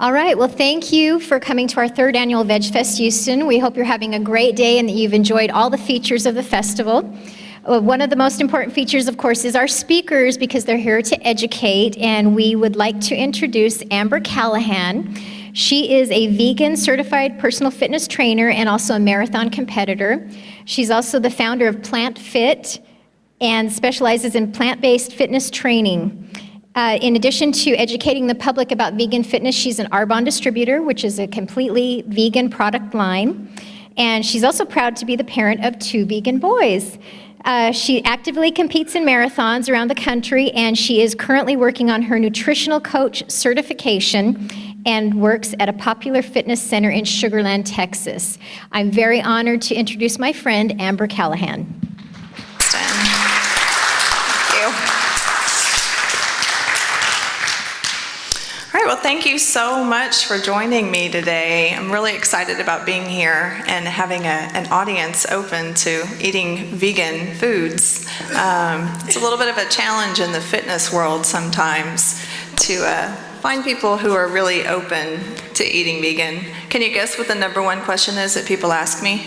All right, well, thank you for coming to our third annual VegFest Houston. We hope you're having a great day and that you've enjoyed all the features of the festival. One of the most important features, of course, is our speakers because they're here to educate, and we would like to introduce Amber Callahan. She is a vegan certified personal fitness trainer and also a marathon competitor. She's also the founder of Plant Fit and specializes in plant-based fitness training. In addition to educating the public about vegan fitness, she's an Arbonne distributor, which is a completely vegan product line. And she's also proud to be the parent of 2 vegan boys. She actively competes in marathons around the country, and she is currently working on her nutritional coach certification and works at a popular fitness center in Sugar Land, Texas. I'm very honored to introduce my friend, Amber Callahan. Thank you. All right, well, thank you so much for joining me today. I'm really excited about being here and having an audience open to eating vegan foods. It's a little bit of a challenge in the fitness world sometimes to find people who are really open to eating vegan. Can you guess what the number one question is that people ask me?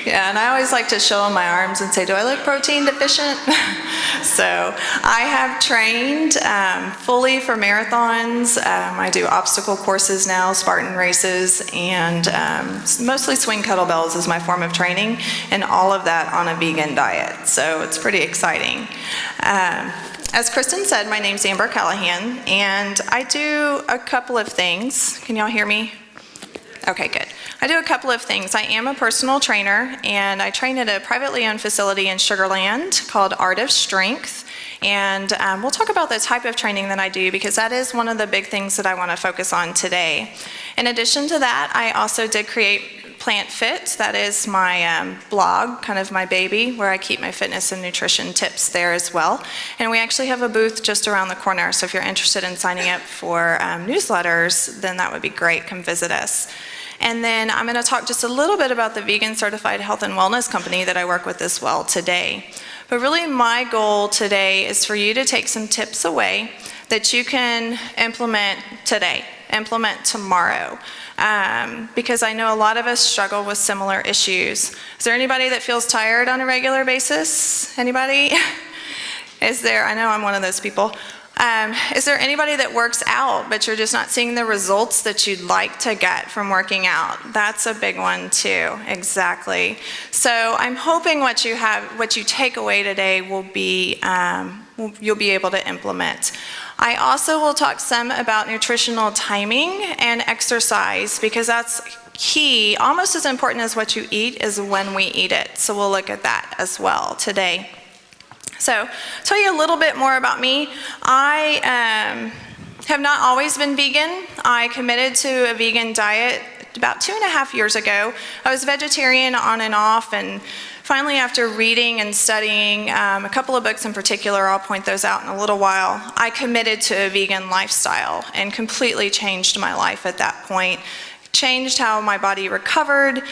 Yeah, and I always like to show them my arms and say, do I look protein deficient? So I have trained fully for marathons. I do obstacle courses now, Spartan races, and mostly swing kettlebells is my form of training, and all of that on a vegan diet. So it's pretty exciting. As Kristen said, my name's Amber Callahan, and I do a couple of things. Can y'all hear me? Okay, good. I do a couple of things. I am a personal trainer, and I train at a privately owned facility in Sugar Land called Art of Strength. And we'll talk about the type of training that I do because that is one of the big things that I want to focus on today. In addition to that, I also did create Plant Fit. That is my blog, kind of my baby, where I keep my fitness and nutrition tips there as well. And we actually have a booth just around the corner, so if you're interested in signing up for newsletters, then that would be great. Come visit us. And then I'm going to talk just a little bit about the vegan certified health and wellness company that I work with as well today. But really my goal today is for you to take some tips away that you can implement today, implement tomorrow. Because I know a lot of us struggle with similar issues. Is there anybody that feels tired on a regular basis? Anybody? Is there? I know I'm one of those people. Is there anybody that works out, but you're just not seeing the results that you'd like to get from working out? That's a big one too, exactly. So I'm hoping what you take away today will be, you'll be able to implement. I also will talk some about nutritional timing and exercise because that's key, almost as important as what you eat is when we eat it. So we'll look at that as well today. So, tell you a little bit more about me. I have not always been vegan. I committed to a vegan diet about 2.5 years ago. I was vegetarian on and off, and finally after reading and studying a couple of books in particular, I'll point those out in a little while, I committed to a vegan lifestyle and completely changed my life at that point. Changed how my body recovered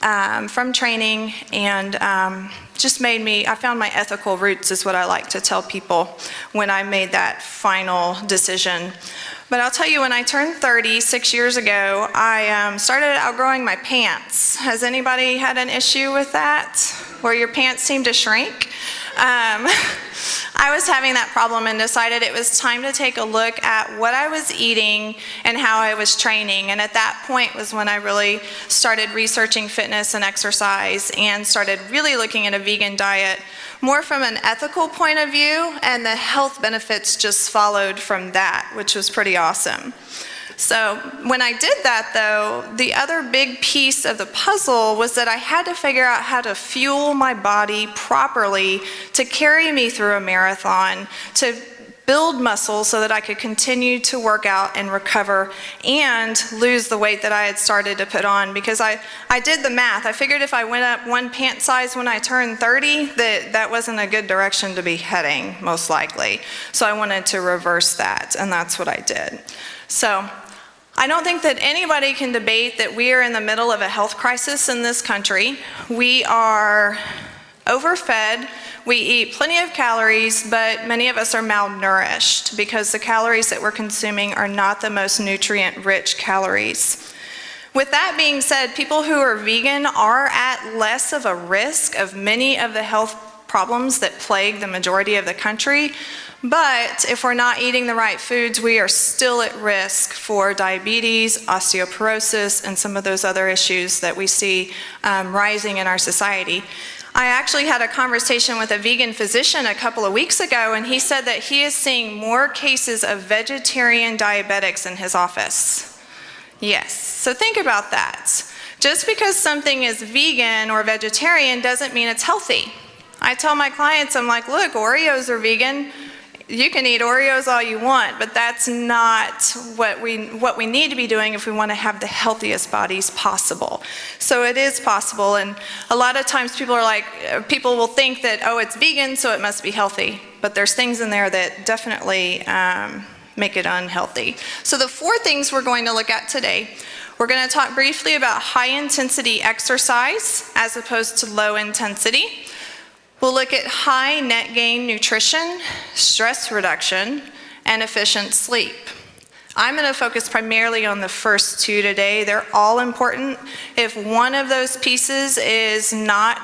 from training and just made me, I found my ethical roots is what I like to tell people when I made that final decision. But I'll tell you, when I turned 30, 6 years ago, I started outgrowing my pants. Has anybody had an issue with that? Where your pants seem to shrink? I was having that problem and decided it was time to take a look at what I was eating and how I was training. And at that point was when I really started researching fitness and exercise and started really looking at a vegan diet more from an ethical point of view, and the health benefits just followed from that, which was pretty awesome. So when I did that though, the other big piece of the puzzle was that I had to figure out how to fuel my body properly to carry me through a marathon, to build muscle so that I could continue to work out and recover and lose the weight that I had started to put on, because I did the math. I figured if I went up one pant size when I turned 30, that wasn't a good direction to be heading, most likely. So I wanted to reverse that, and that's what I did. So I don't think that anybody can debate that we are in the middle of a health crisis in this country. We are Overfed, we eat plenty of calories, but many of us are malnourished because the calories that we're consuming are not the most nutrient-rich calories. With that being said, people who are vegan are at less of a risk of many of the health problems that plague the majority of the country, but if we're not eating the right foods, we are still at risk for diabetes, osteoporosis, and some of those other issues that we see rising in our society. I actually had a conversation with a vegan physician a couple of weeks ago, and he said that he is seeing more cases of vegetarian diabetics in his office. Yes, so think about that. Just because something is vegan or vegetarian doesn't mean it's healthy. I tell my clients, I'm like, look, Oreos are vegan. You can eat Oreos all you want, but that's not what we need to be doing if we want to have the healthiest bodies possible. So it is possible, and a lot of times people will think that, oh, it's vegan, so it must be healthy. But there's things in there that definitely make it unhealthy. So the 4 things we're going to look at today, we're going to talk briefly about high-intensity exercise as opposed to low intensity. We'll look at high net gain nutrition, stress reduction, and efficient sleep. I'm going to focus primarily on the first 2 today. They're all important. If one of those pieces is not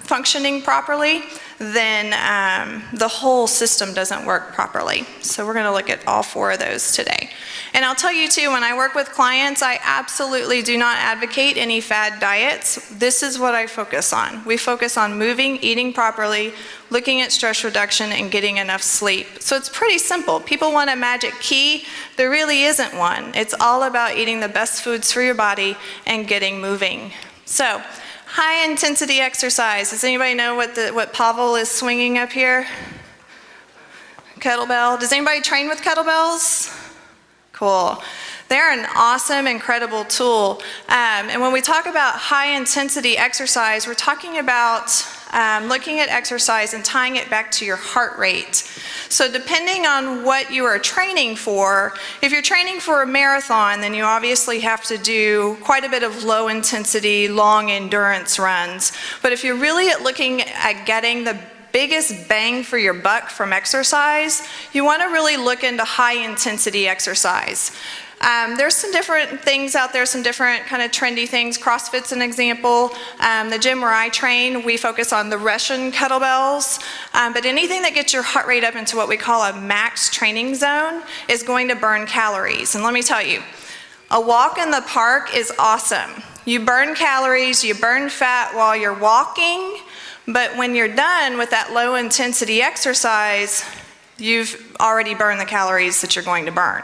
functioning properly, then the whole system doesn't work properly. So we're going to look at all 4 of those today. And I'll tell you too, when I work with clients, I absolutely do not advocate any fad diets. This is what I focus on. We focus on moving, eating properly, looking at stress reduction, and getting enough sleep. So it's pretty simple. People want a magic key. There really isn't one. It's all about eating the best foods for your body and getting moving. So, high intensity exercise. Does anybody know what Pavel is swinging up here? Kettlebell. Does anybody train with kettlebells? Cool. They're an awesome, incredible tool. And when we talk about high intensity exercise, we're talking about looking at exercise and tying it back to your heart rate. So depending on what you are training for, if you're training for a marathon, then you obviously have to do quite a bit of low intensity, long endurance runs. But if you're really looking at getting the biggest bang for your buck from exercise, you want to really look into high intensity exercise. There's some different things out there, some different kind of trendy things. CrossFit's an example. The gym where I train, we focus on the Russian kettlebells. But anything that gets your heart rate up into what we call a max training zone is going to burn calories. And let me tell you, a walk in the park is awesome. You burn calories, you burn fat while you're walking, but when you're done with that low intensity exercise, you've already burned the calories that you're going to burn.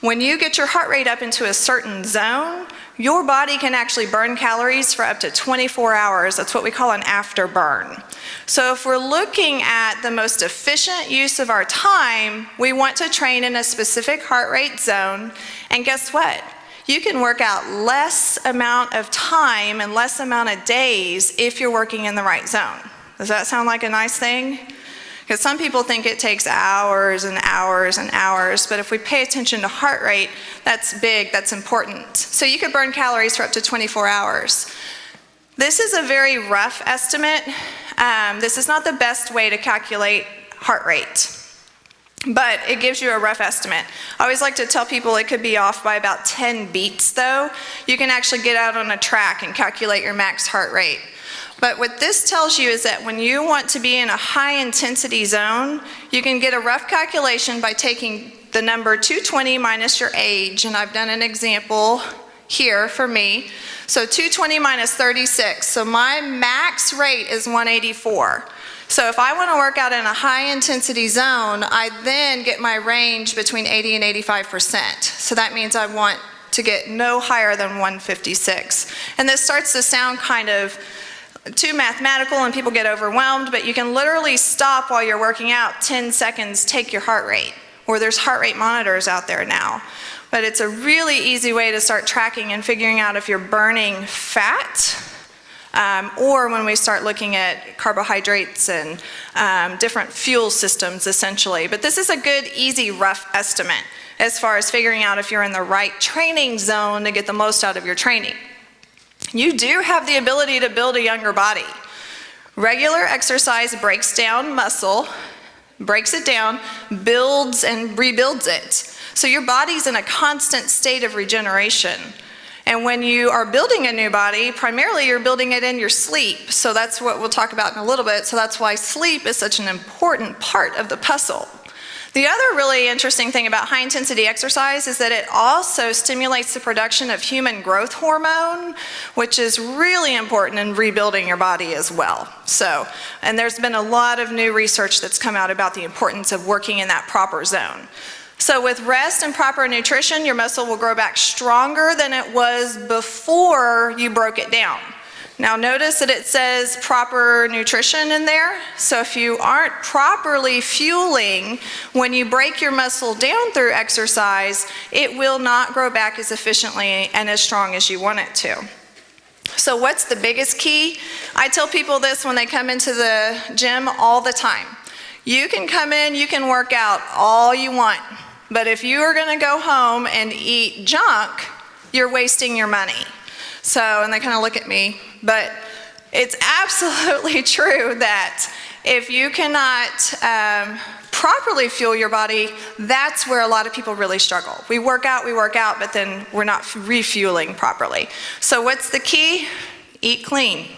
When you get your heart rate up into a certain zone, your body can actually burn calories for up to 24 hours. That's what we call an afterburn. So if we're looking at the most efficient use of our time, we want to train in a specific heart rate zone. And guess what? You can work out less amount of time and less amount of days if you're working in the right zone. Does that sound like a nice thing? Because some people think it takes hours and hours and hours, but if we pay attention to heart rate, that's big, that's important. So you could burn calories for up to 24 hours. This is a very rough estimate. This is not the best way to calculate heart rate, but it gives you a rough estimate. I always like to tell people it could be off by about 10 beats though. You can actually get out on a track and calculate your max heart rate. But what this tells you is that when you want to be in a high intensity zone, you can get a rough calculation by taking the number 220 minus your age, and I've done an example here for me. So 220 minus 36, so my max rate is 184. So if I want to work out in a high intensity zone, I then get my range between 80 and 85%. So that means I want to get no higher than 156. And this starts to sound kind of too mathematical and people get overwhelmed, but you can literally stop while you're working out 10 seconds, take your heart rate, or there's heart rate monitors out there now. But it's a really easy way to start tracking and figuring out if you're burning fat, or when we start looking at carbohydrates and different fuel systems essentially. But this is a good, easy, rough estimate as far as figuring out if you're in the right training zone to get the most out of your training. You do have the ability to build a younger body. Regular exercise breaks down muscle, breaks it down, builds and rebuilds it. So your body's in a constant state of regeneration. And when you are building a new body, primarily you're building it in your sleep. So that's what we'll talk about in a little bit. So that's why sleep is such an important part of the puzzle. The other really interesting thing about high intensity exercise is that it also stimulates the production of human growth hormone, which is really important in rebuilding your body as well. So, and there's been a lot of new research that's come out about the importance of working in that proper zone. So with rest and proper nutrition, your muscle will grow back stronger than it was before you broke it down. Now notice that it says proper nutrition in there. So if you aren't properly fueling when you break your muscle down through exercise, it will not grow back as efficiently and as strong as you want it to. So what's the biggest key? I tell people this when they come into the gym all the time. You can come in, you can work out all you want, but if you are gonna go home and eat junk, you're wasting your money. So, and they kind of look at me, but it's absolutely true that if you cannot properly fuel your body, that's where a lot of people really struggle. We work out, but then we're not refueling properly. So what's the key? Eat clean.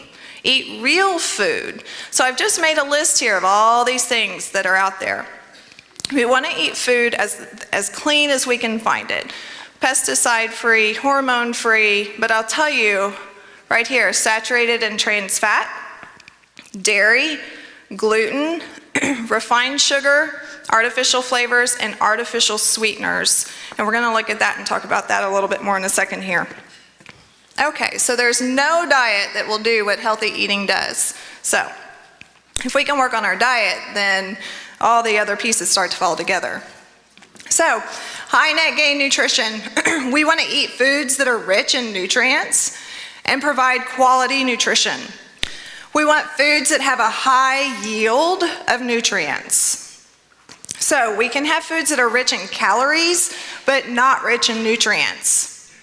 Eat real food. So I've just made a list here of all these things that are out there. We want to eat food as clean as we can find it. Pesticide-free, hormone-free, but I'll tell you right here, saturated and trans fat, dairy, gluten, refined sugar, artificial flavors, and artificial sweeteners. And we're gonna look at that and talk about that a little bit more in a second here. Okay, so there's no diet that will do what healthy eating does. So if we can work on our diet, then all the other pieces start to fall together. So, high net gain nutrition. We want to eat foods that are rich in nutrients and provide quality nutrition. We want foods that have a high yield of nutrients. So, we can have foods that are rich in calories, but not rich in nutrients.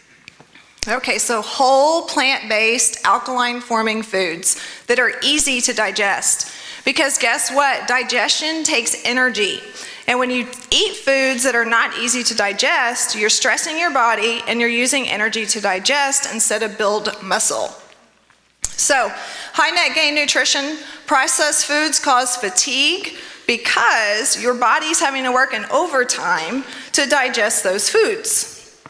Okay, so whole plant-based alkaline-forming foods that are easy to digest. Because guess what? Digestion takes energy. And when you eat foods that are not easy to digest, you're stressing your body and you're using energy to digest instead of build muscle. So, high net gain nutrition, processed foods cause fatigue because your body's having to work in overtime to digest those foods.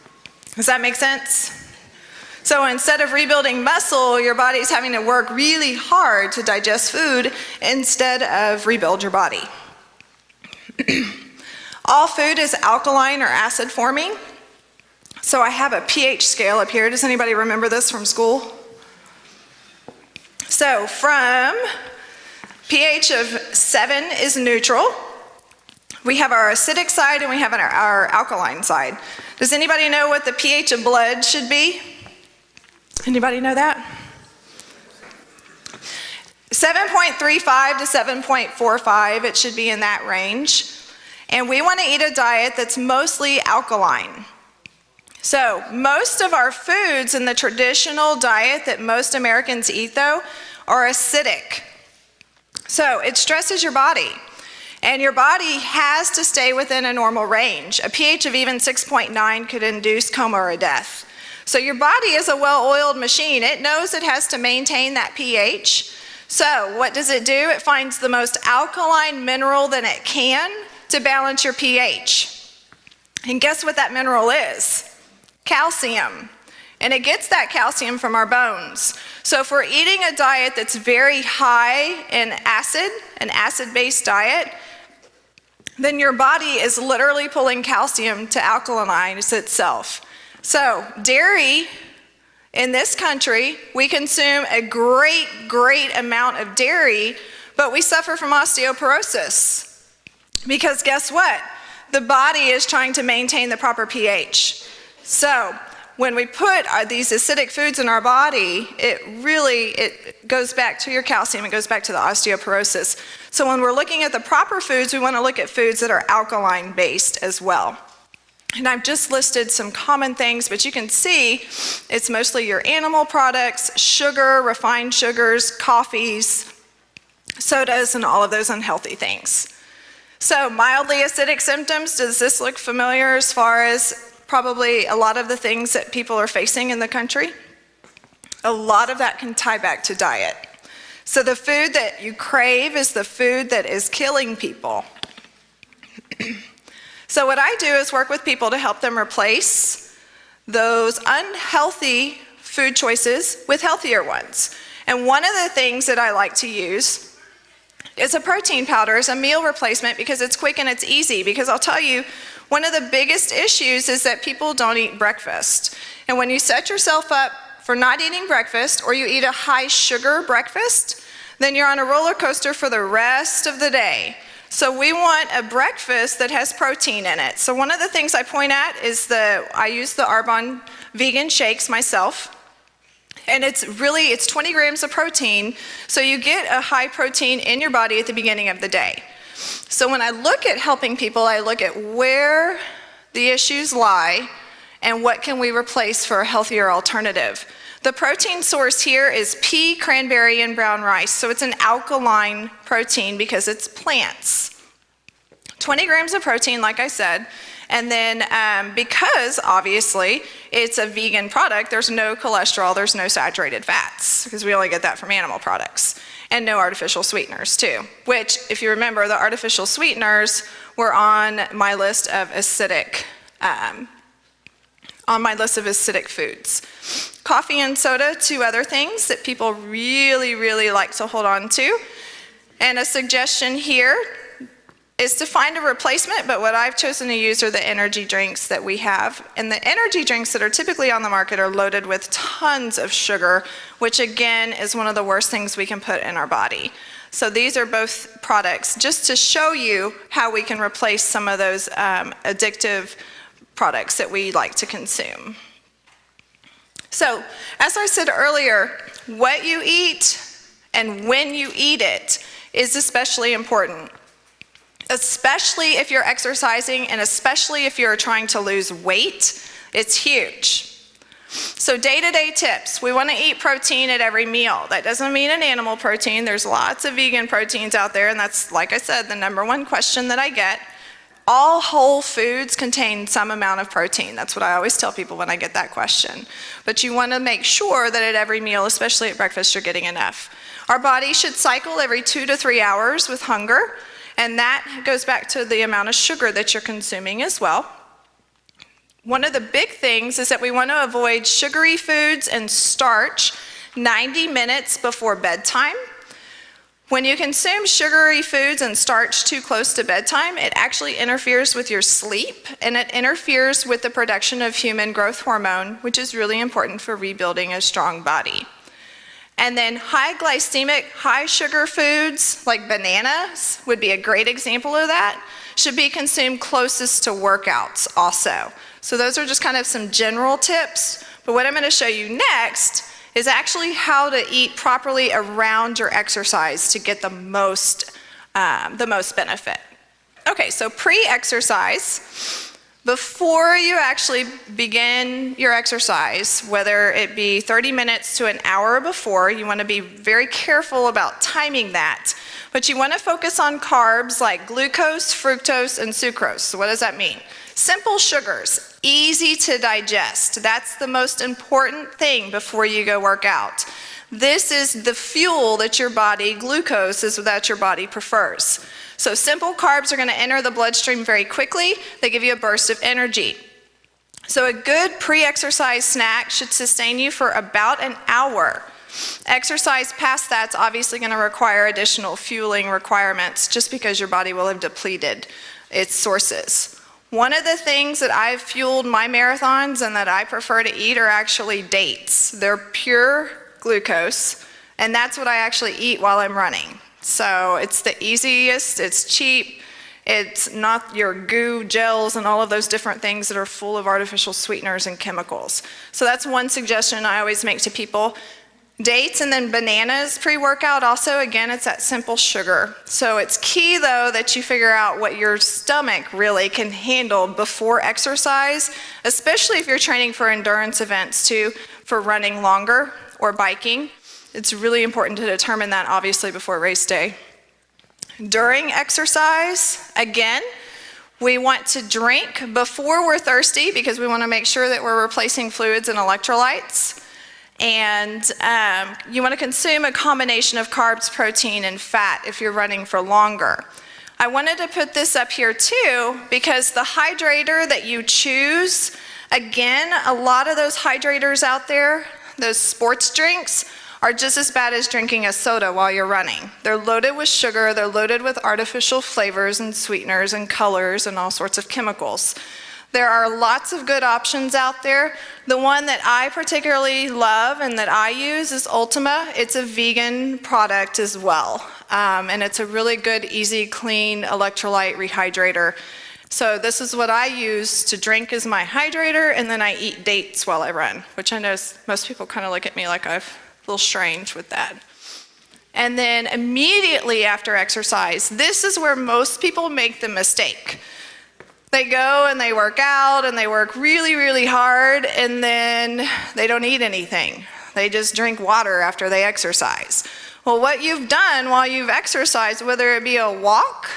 Does that make sense? So instead of rebuilding muscle, your body's having to work really hard to digest food instead of rebuild your body. All food is alkaline or acid forming. So I have a pH scale up here. Does anybody remember this from school? So from pH of 7 is neutral. We have our acidic side and we have our alkaline side. Does anybody know what the pH of blood should be? Anybody know that? 7.35 to 7.45, it should be in that range. And we want to eat a diet that's mostly alkaline. So most of our foods in the traditional diet that most Americans eat though are acidic. So it stresses your body. And your body has to stay within a normal range. A pH of even 6.9 could induce coma or death. So your body is a well-oiled machine. It knows it has to maintain that pH. So what does it do? It finds the most alkaline mineral that it can to balance your pH. And guess what that mineral is? Calcium. And it gets that calcium from our bones. So if we're eating a diet that's very high in acid, an acid-based diet, then your body is literally pulling calcium to alkalinize itself. So dairy, in this country, we consume a great amount of dairy, but we suffer from osteoporosis. Because guess what? The body is trying to maintain the proper pH. So when we put these acidic foods in our body, it goes back to your calcium, it goes back to the osteoporosis. So when we're looking at the proper foods, we want to look at foods that are alkaline based as well. And I've just listed some common things, but you can see it's mostly your animal products, sugar, refined sugars, coffees, sodas and all of those unhealthy things. So mildly acidic symptoms, does this look familiar as far as probably a lot of the things that people are facing in the country? A lot of that can tie back to diet. So the food that you crave is the food that is killing people. So what I do is work with people to help them replace those unhealthy food choices with healthier ones. And one of the things that I like to use is a protein powder as a meal replacement because it's quick and it's easy. Because I'll tell you, one of the biggest issues is that people don't eat breakfast. And when you set yourself up for not eating breakfast, or you eat a high sugar breakfast, then you're on a roller coaster for the rest of the day. So we want a breakfast that has protein in it. So one of the things I point at is I use the Arbonne vegan shakes myself. And it's 20 grams of protein, so you get a high protein in your body at the beginning of the day. So when I look at helping people, I look at where the issues lie and what can we replace for a healthier alternative. The protein source here is pea, cranberry, and brown rice. So it's an alkaline protein because it's plants. 20 grams of protein, like I said. And then because obviously it's a vegan product, there's no cholesterol, there's no saturated fats, because we only get that from animal products. And no artificial sweeteners too, which if you remember, the artificial sweeteners were on my list of acidic foods. Coffee and soda, two other things that people really, really like to hold on to. And a suggestion here is to find a replacement, but what I've chosen to use are the energy drinks that we have. And the energy drinks that are typically on the market are loaded with tons of sugar, which again is one of the worst things we can put in our body. So these are both products just to show you how we can replace some of those addictive products that we like to consume. So, as I said earlier, what you eat and when you eat it is especially important. Especially if you're exercising and especially if you're trying to lose weight, it's huge. So day-to-day tips, we want to eat protein at every meal. That doesn't mean an animal protein. There's lots of vegan proteins out there, and that's, like I said, the number one question that I get. All whole foods contain some amount of protein. That's what I always tell people when I get that question. But you want to make sure that at every meal, especially at breakfast, you're getting enough. Our body should cycle every 2 to 3 hours with hunger. And that goes back to the amount of sugar that you're consuming as well. One of the big things is that we want to avoid sugary foods and starch 90 minutes before bedtime. When you consume sugary foods and starch too close to bedtime, it actually interferes with your sleep and it interferes with the production of human growth hormone, which is really important for rebuilding a strong body. And then high glycemic, high sugar foods like bananas would be a great example of that, should be consumed closest to workouts also. So those are just kind of some general tips, but what I'm going to show you next is actually how to eat properly around your exercise to get the most benefit. Okay, so pre-exercise. Before you actually begin your exercise, whether it be 30 minutes to an hour before, you want to be very careful about timing that. But you want to focus on carbs like glucose, fructose, and sucrose. So what does that mean? Simple sugars, easy to digest. That's the most important thing before you go work out. This is the fuel that your body, glucose is that your body prefers. So simple carbs are going to enter the bloodstream very quickly. They give you a burst of energy. So a good pre-exercise snack should sustain you for about an hour. Exercise past that's obviously going to require additional fueling requirements just because your body will have depleted its sources. One of the things that I've fueled my marathons and that I prefer to eat are actually dates. They're pure glucose, and that's what I actually eat while I'm running. So it's the easiest, it's cheap, it's not your goo gels and all of those different things that are full of artificial sweeteners and chemicals. So that's one suggestion I always make to people. Dates and then bananas pre-workout also, again, it's that simple sugar. So it's key though that you figure out what your stomach really can handle before exercise, especially if you're training for endurance events too, for running longer or biking. It's really important to determine that obviously before race day. During exercise, again, we want to drink before we're thirsty because we want to make sure that we're replacing fluids and electrolytes. And you want to consume a combination of carbs, protein, and fat if you're running for longer. I wanted to put this up here too because the hydrator that you choose, again, a lot of those hydrators out there, those sports drinks, are just as bad as drinking a soda while you're running. They're loaded with sugar, they're loaded with artificial flavors and sweeteners and colors and all sorts of chemicals. There are lots of good options out there. The one that I particularly love and that I use is Ultima. It's a vegan product as well. And it's a really good, easy, clean electrolyte rehydrator. So this is what I use to drink as my hydrator, and then I eat dates while I run, which I know most people kind of look at me like I'm a little strange with that. And then immediately after exercise, this is where most people make the mistake. They go and they work out and they work really, really hard, and then they don't eat anything. They just drink water after they exercise. Well, what you've done while you've exercised, whether it be a walk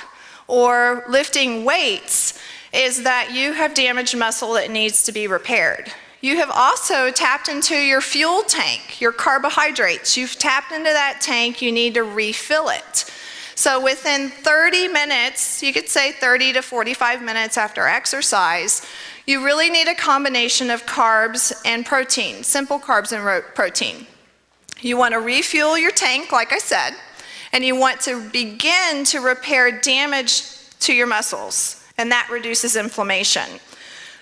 or lifting weights, is that you have damaged muscle that needs to be repaired. You have also tapped into your fuel tank, your carbohydrates. You've tapped into that tank, you need to refill it. So within 30 minutes, you could say 30 to 45 minutes after exercise, you really need a combination of carbs and protein, simple carbs and protein. You want to refuel your tank, like I said, and you want to begin to repair damage to your muscles, and that reduces inflammation.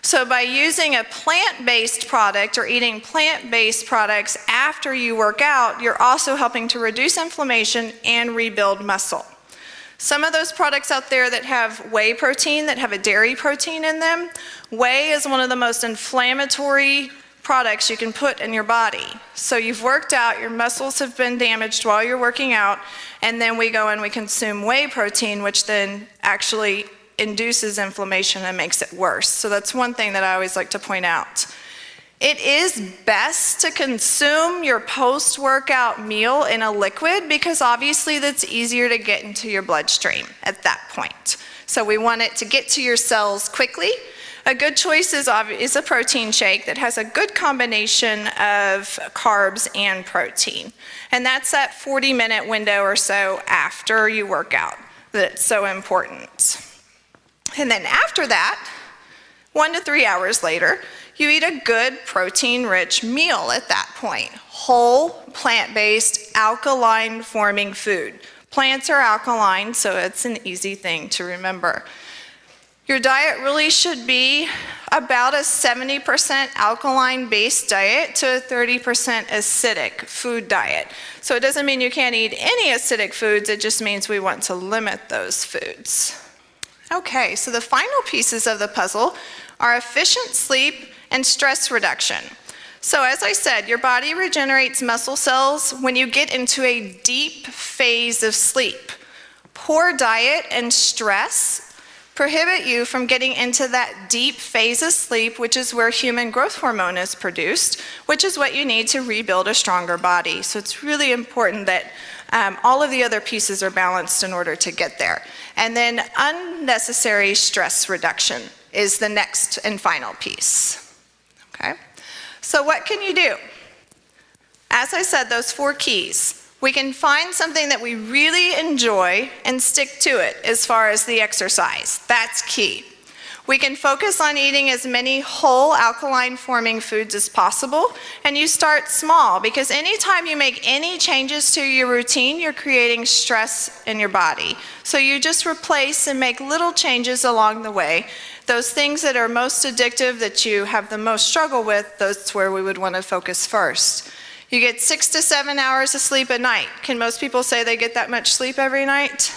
So by using a plant-based product or eating plant-based products after you work out, you're also helping to reduce inflammation and rebuild muscle. Some of those products out there that have whey protein, that have a dairy protein in them, whey is one of the most inflammatory products you can put in your body. So you've worked out, your muscles have been damaged while you're working out, and then we go and we consume whey protein, which then actually induces inflammation and makes it worse. So that's one thing that I always like to point out. It is best to consume your post-workout meal in a liquid because obviously that's easier to get into your bloodstream at that point. So we want it to get to your cells quickly. A good choice is a protein shake that has a good combination of carbs and protein. And that's that 40-minute window or so after you work out that's so important. And then after that, 1 to 3 hours later, you eat a good protein-rich meal at that point. Whole, plant-based, alkaline-forming food. Plants are alkaline, so it's an easy thing to remember. Your diet really should be about a 70% alkaline-based diet to a 30% acidic food diet. So it doesn't mean you can't eat any acidic foods, it just means we want to limit those foods. Okay, so the final pieces of the puzzle are efficient sleep and stress reduction. So as I said, your body regenerates muscle cells when you get into a deep phase of sleep. Poor diet and stress prohibit you from getting into that deep phase of sleep, which is where human growth hormone is produced, which is what you need to rebuild a stronger body. So it's really important that all of the other pieces are balanced in order to get there. And then unnecessary stress reduction is the next and final piece. Okay? So what can you do? As I said, those 4 keys. We can find something that we really enjoy and stick to it as far as the exercise. That's key. We can focus on eating as many whole alkaline-forming foods as possible, and you start small because anytime you make any changes to your routine, you're creating stress in your body. So you just replace and make little changes along the way. Those things that are most addictive, that you have the most struggle with, that's where we would want to focus first. You get 6 to 7 hours of sleep a night. Can most people say they get that much sleep every night?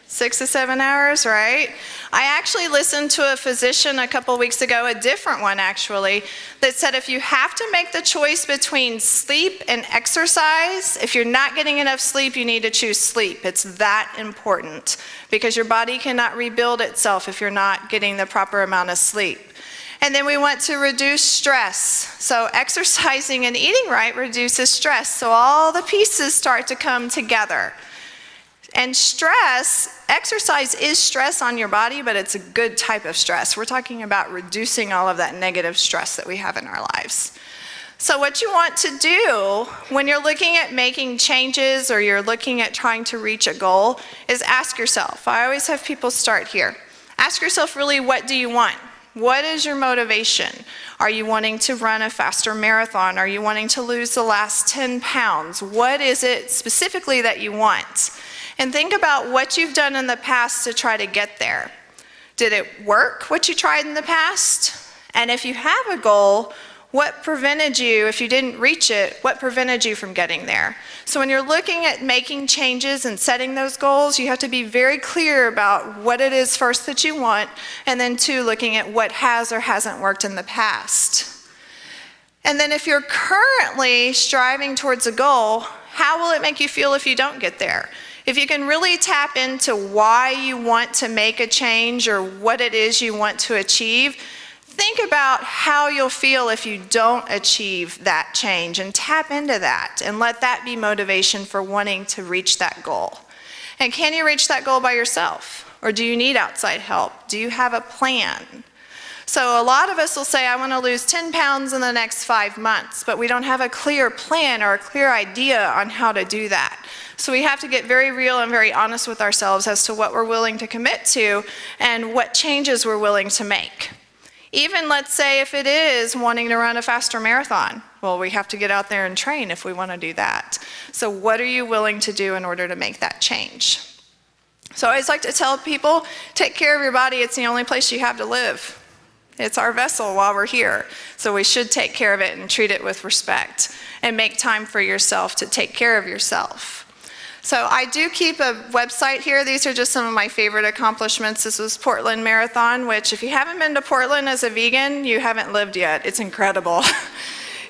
6 to 7 hours, right? I actually listened to a physician a couple weeks ago, a different one actually, that said if you have to make the choice between sleep and exercise, if you're not getting enough sleep, you need to choose sleep. It's that important because your body cannot rebuild itself if you're not getting the proper amount of sleep. And then we want to reduce stress. So exercising and eating right reduces stress. So all the pieces start to come together. And stress, exercise is stress on your body, but it's a good type of stress. We're talking about reducing all of that negative stress that we have in our lives. So what you want to do when you're looking at making changes or you're looking at trying to reach a goal is ask yourself. I always have people start here. Ask yourself really, what do you want? What is your motivation? Are you wanting to run a faster marathon? Are you wanting to lose the last 10 pounds? What is it specifically that you want? And think about what you've done in the past to try to get there. Did it work, what you tried in the past? And if you have a goal, what prevented you, if you didn't reach it, what prevented you from getting there? So when you're looking at making changes and setting those goals, you have to be very clear about what it is first that you want, and then two, looking at what has or hasn't worked in the past. And then if you're currently striving towards a goal, how will it make you feel if you don't get there? If you can really tap into why you want to make a change or what it is you want to achieve, think about how you'll feel if you don't achieve that change and tap into that and let that be motivation for wanting to reach that goal. And can you reach that goal by yourself? Or do you need outside help? Do you have a plan? So a lot of us will say, I want to lose 10 pounds in the next 5 months, but we don't have a clear plan or a clear idea on how to do that. So we have to get very real and very honest with ourselves as to what we're willing to commit to and what changes we're willing to make. Even let's say if it is wanting to run a faster marathon, well, we have to get out there and train if we want to do that. So what are you willing to do in order to make that change? So I always like to tell people, take care of your body. It's the only place you have to live. It's our vessel while we're here. So we should take care of it and treat it with respect and make time for yourself to take care of yourself. So I do keep a website here. These are just some of my favorite accomplishments. This was Portland Marathon, which if you haven't been to Portland as a vegan, you haven't lived yet. It's incredible.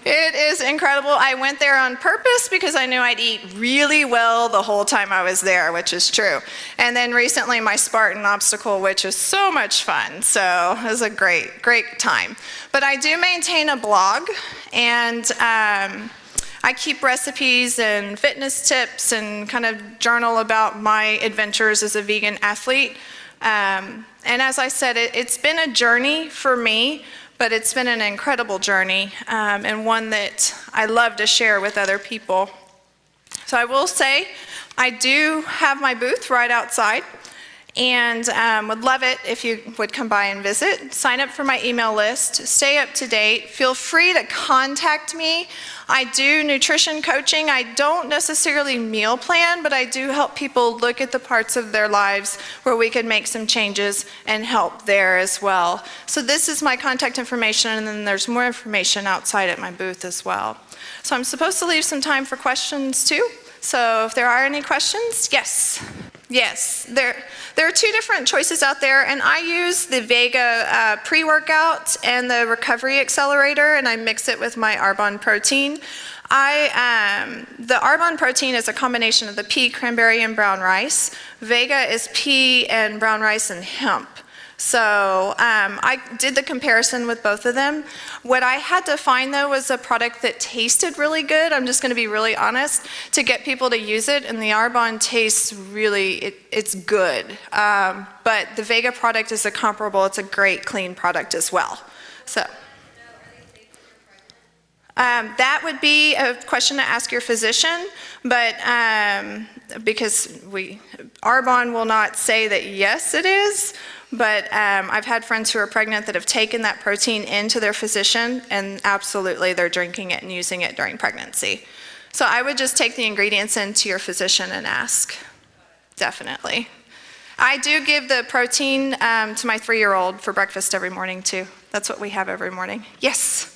It is incredible. I went there on purpose because I knew I'd eat really well the whole time I was there, which is true. And then recently my Spartan obstacle, which is so much fun. So it was a great, great time. But I do maintain a blog, and I keep recipes and fitness tips and kind of journal about my adventures as a vegan athlete. And as I said, it's been a journey for me, but it's been an incredible journey and one that I love to share with other people. So I will say, I do have my booth right outside, and would love it if you would come by and visit. Sign up for my email list, stay up to date. Feel free to contact me. I do nutrition coaching. I don't necessarily meal plan, but I do help people look at the parts of their lives where we could make some changes and help there as well. So this is my contact information, and then there's more information outside at my booth as well. So I'm supposed to leave some time for questions too. So if there are any questions, yes. Yes, there are two different choices out there, and I use the Vega pre-workout and the recovery accelerator, and I mix it with my Arbonne protein. The Arbonne protein is a combination of the pea, cranberry, and brown rice. Vega is pea and brown rice and hemp. So I did the comparison with both of them. What I had to find though was a product that tasted really good. I'm just going to be really honest to get people to use it, and the Arbonne tastes really, it's good. But the Vega product is comparable. It's a great clean product as well. So. That would be a question to ask your physician, but because Arbonne will not say that yes it is, but I've had friends who are pregnant that have taken that protein into their physician, and absolutely they're drinking it and using it during pregnancy. So I would just take the ingredients into your physician and ask, definitely. I do give the protein to my 3-year-old for breakfast every morning too. That's what we have every morning. Yes.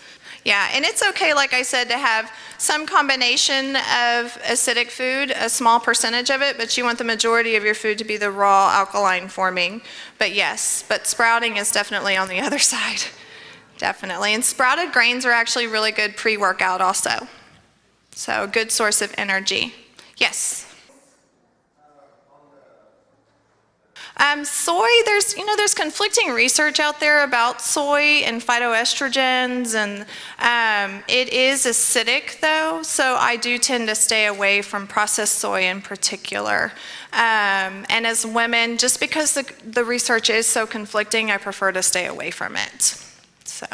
Yeah, and it's okay, like I said, to have some combination of acidic food, a small percentage of it, but you want the majority of your food to be the raw alkaline forming. But yes, but sprouting is definitely on the other side, definitely. And sprouted grains are actually really good pre-workout also. So a good source of energy. Yes? Soy, there's conflicting research out there about soy and phytoestrogens, and it is acidic though, so I do tend to stay away from processed soy in particular. And as women, just because the research is so conflicting, I prefer to stay away from it. So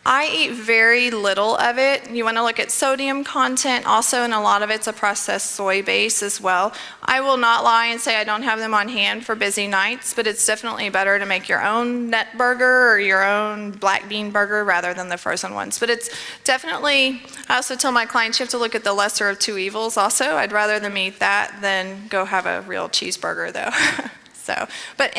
I eat very little of it. You want to look at sodium content also, and a lot of it's a processed soy base as well. I will not lie and say I don't have them on hand for busy nights, but it's definitely better to make your own nut burger or your own black bean burger rather than the frozen ones. But it's definitely, I also tell my clients you have to look at the lesser of two evils also. I'd rather them eat that than go have a real cheeseburger though. So, but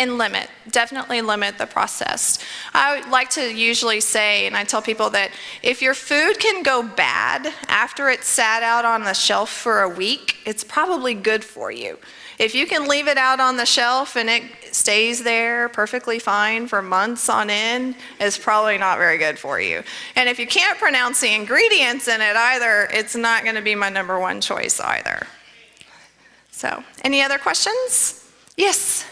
definitely limit the processed. I like to usually say, and I tell people that if your food can go bad after it's sat out on the shelf for a week, it's probably good for you. If you can leave it out on the shelf and it stays there perfectly fine for months on end, it's probably not very good for you. And if you can't pronounce the ingredients in it either, it's not going to be my number one choice either. So, any other questions? Yes.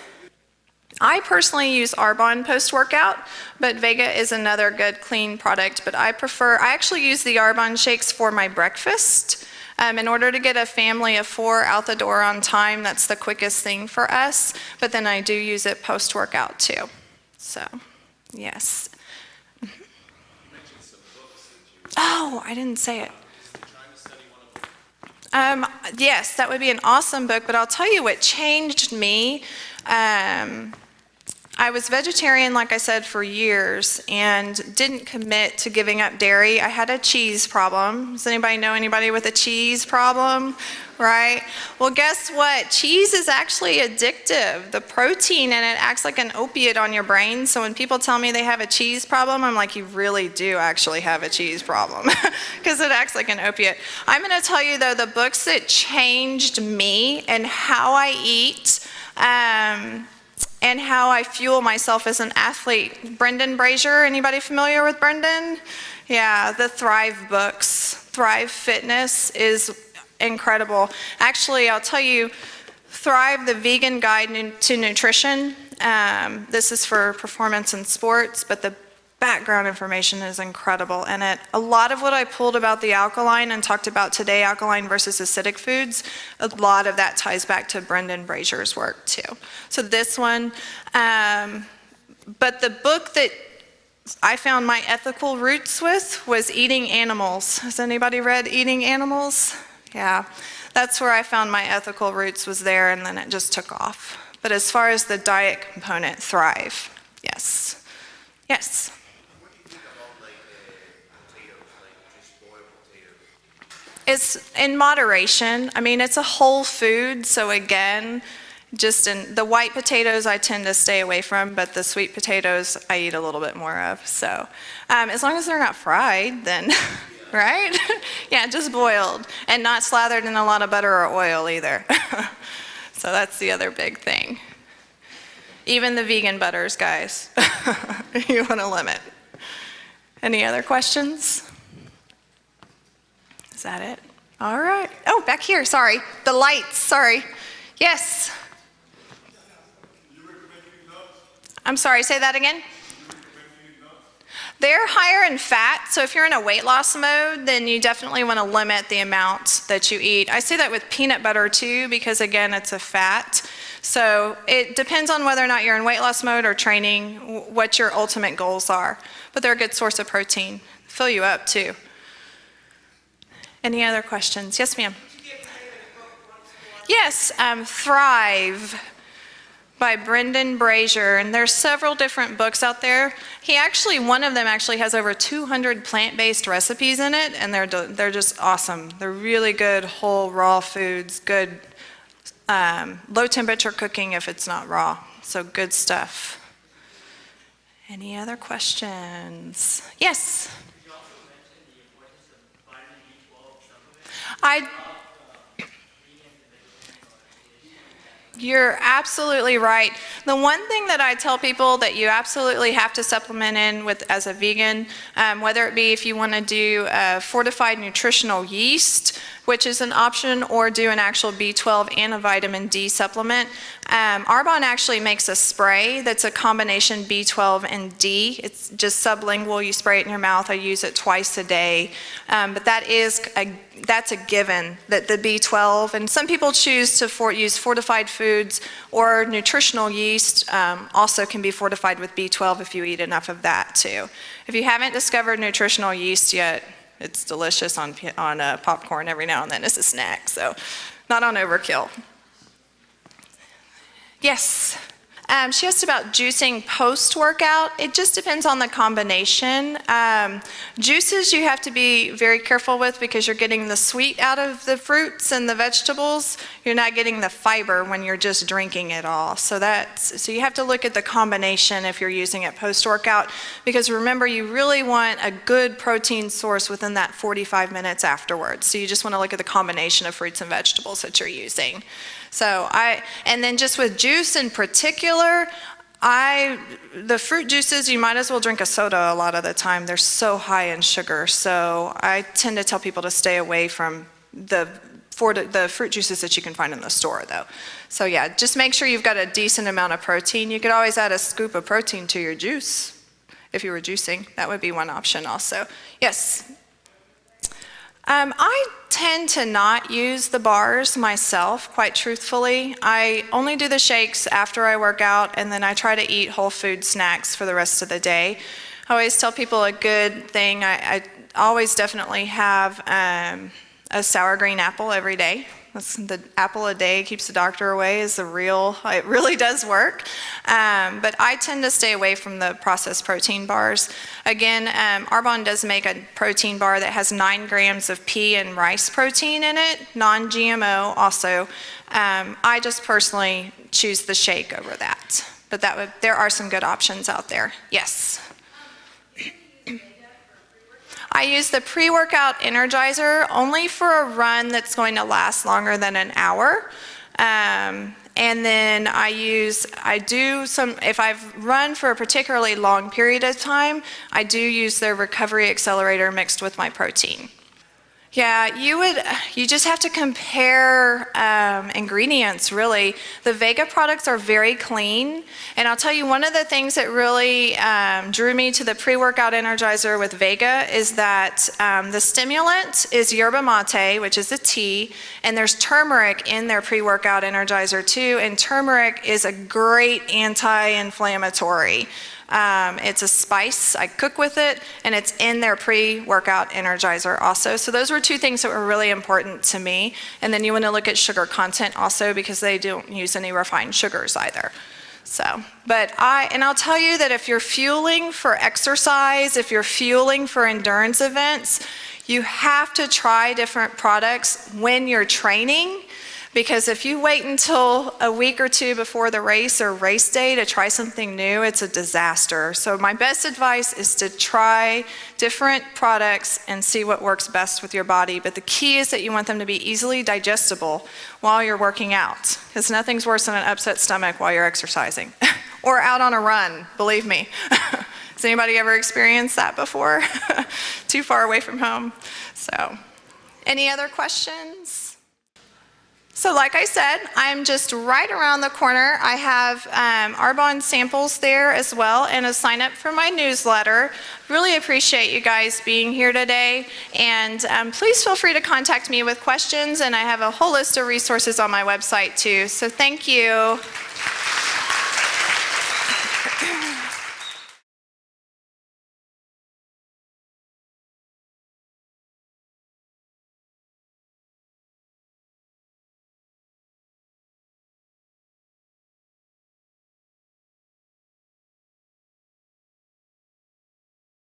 I personally use Arbonne post-workout, but Vega is another good clean product. But I actually use the Arbonne shakes for my breakfast. In order to get a family of 4 out the door on time, that's the quickest thing for us. But then I do use it post-workout too. So, yes. Oh, I didn't say it. Yes, that would be an awesome book, but I'll tell you what changed me. I was vegetarian, like I said, for years and didn't commit to giving up dairy. I had a cheese problem. Does anybody know anybody with a cheese problem? Right? Well, guess what? Cheese is actually addictive. The protein in it acts like an opiate on your brain. So when people tell me they have a cheese problem, I'm like, you really do actually have a cheese problem because it acts like an opiate. I'm going to tell you, though, the books that changed me and how I eat and how I fuel myself as an athlete. Brendan Brazier, anybody familiar with Brendan? Yeah, the Thrive books. Thrive Fitness is incredible. Actually, I'll tell you, Thrive, the Vegan Guide to Nutrition, this is for performance and sports, but the background information is incredible in it. A lot of what I pulled about the alkaline and talked about today, alkaline versus acidic foods, a lot of that ties back to Brendan Brazier's work too. So this one, but the book that I found my ethical roots with was Eating Animals. Has anybody read Eating Animals? Yeah, that's where I found my ethical roots was there, and then it just took off. But as far as the diet component, Thrive, yes. Yes? What do you think about potatoes, just boiled potatoes? It's in moderation. I mean, it's a whole food, so again, just in the white potatoes I tend to stay away from, but the sweet potatoes I eat a little bit more of. So as long as they're not fried, then, right? Yeah, just boiled and not slathered in a lot of butter or oil either. So that's the other big thing. Even the vegan butters, guys, you want to limit. Any other questions? Is that it? All right. Oh, back here, sorry. The lights, sorry. Yes. I'm sorry, say that again? They're higher in fat, so if you're in a weight loss mode, then you definitely want to limit the amount that you eat. I say that with peanut butter too, because again, it's a fat. So it depends on whether or not you're in weight loss mode or training, what your ultimate goals are. But they're a good source of protein. Fill you up too. Any other questions? Yes, ma'am. Yes, Thrive by Brendan Brazier, and there's several different books out there. One of them actually has over 200 plant-based recipes in it, and they're just awesome. They're really good whole raw foods, good low temperature cooking if it's not raw. So good stuff. Any other questions? Yes. You also mentioned the importance of vitamin B12 supplements. You're absolutely right. The one thing that I tell people that you absolutely have to supplement in with as a vegan, whether it be if you want to do fortified nutritional yeast, which is an option, or do an actual B12 and a vitamin D supplement. Arbonne actually makes a spray that's a combination B12 and D. It's just sublingual. You spray it in your mouth. I use it twice a day. But that's a given, that the B12, and some people choose to use fortified foods, or nutritional yeast also can be fortified with B12 if you eat enough of that too. If you haven't discovered nutritional yeast yet, it's delicious on popcorn every now and then as a snack, so not on overkill. Yes. She asked about juicing post-workout. It just depends on the combination. Juices you have to be very careful with because you're getting the sweet out of the fruits and the vegetables. You're not getting the fiber when you're just drinking it all. So you have to look at the combination if you're using it post-workout, because remember, you really want a good protein source within that 45 minutes afterwards. So you just want to look at the combination of fruits and vegetables that you're using. And then just with juice in particular, the fruit juices, you might as well drink a soda a lot of the time. They're so high in sugar. So I tend to tell people to stay away from the fruit juices that you can find in the store though. So yeah, just make sure you've got a decent amount of protein. You could always add a scoop of protein to your juice if you were juicing. That would be one option also. Yes? I tend to not use the bars myself, quite truthfully. I only do the shakes after I work out, and then I try to eat whole food snacks for the rest of the day. I always tell people a good thing. I always definitely have a sour green apple every day. That's the apple a day keeps the doctor away is it really does work. But I tend to stay away from the processed protein bars. Again, Arbonne does make a protein bar that has 9 grams of pea and rice protein in it, non-GMO also. I just personally choose the shake over that. But there are some good options out there. Yes. I use the pre-workout Energizer only for a run that's going to last longer than an hour. And then if I've run for a particularly long period of time, I do use the recovery accelerator mixed with my protein. Yeah, you just have to compare ingredients, really. The Vega products are very clean, and I'll tell you, one of the things that really drew me to the pre-workout Energizer with Vega is that the stimulant is yerba mate, which is a tea, and there's turmeric in their pre-workout Energizer too, and turmeric is a great anti-inflammatory. It's a spice, I cook with it, and it's in their pre-workout Energizer also. So those were 2 things that were really important to me. And then you want to look at sugar content also, because they don't use any refined sugars either. I'll tell you that if you're fueling for exercise, if you're fueling for endurance events, you have to try different products when you're training. Because if you wait until a week or 2 before the race or race day to try something new, it's a disaster. So my best advice is to try different products and see what works best with your body. But the key is that you want them to be easily digestible while you're working out. Because nothing's worse than an upset stomach while you're exercising. Or out on a run, believe me. Has anybody ever experienced that before? Too far away from home. So, any other questions? So like I said, I'm just right around the corner. I have Arbonne samples there as well, and a sign up for my newsletter. Really appreciate you guys being here today, and please feel free to contact me with questions, and I have a whole list of resources on my website too. So thank you.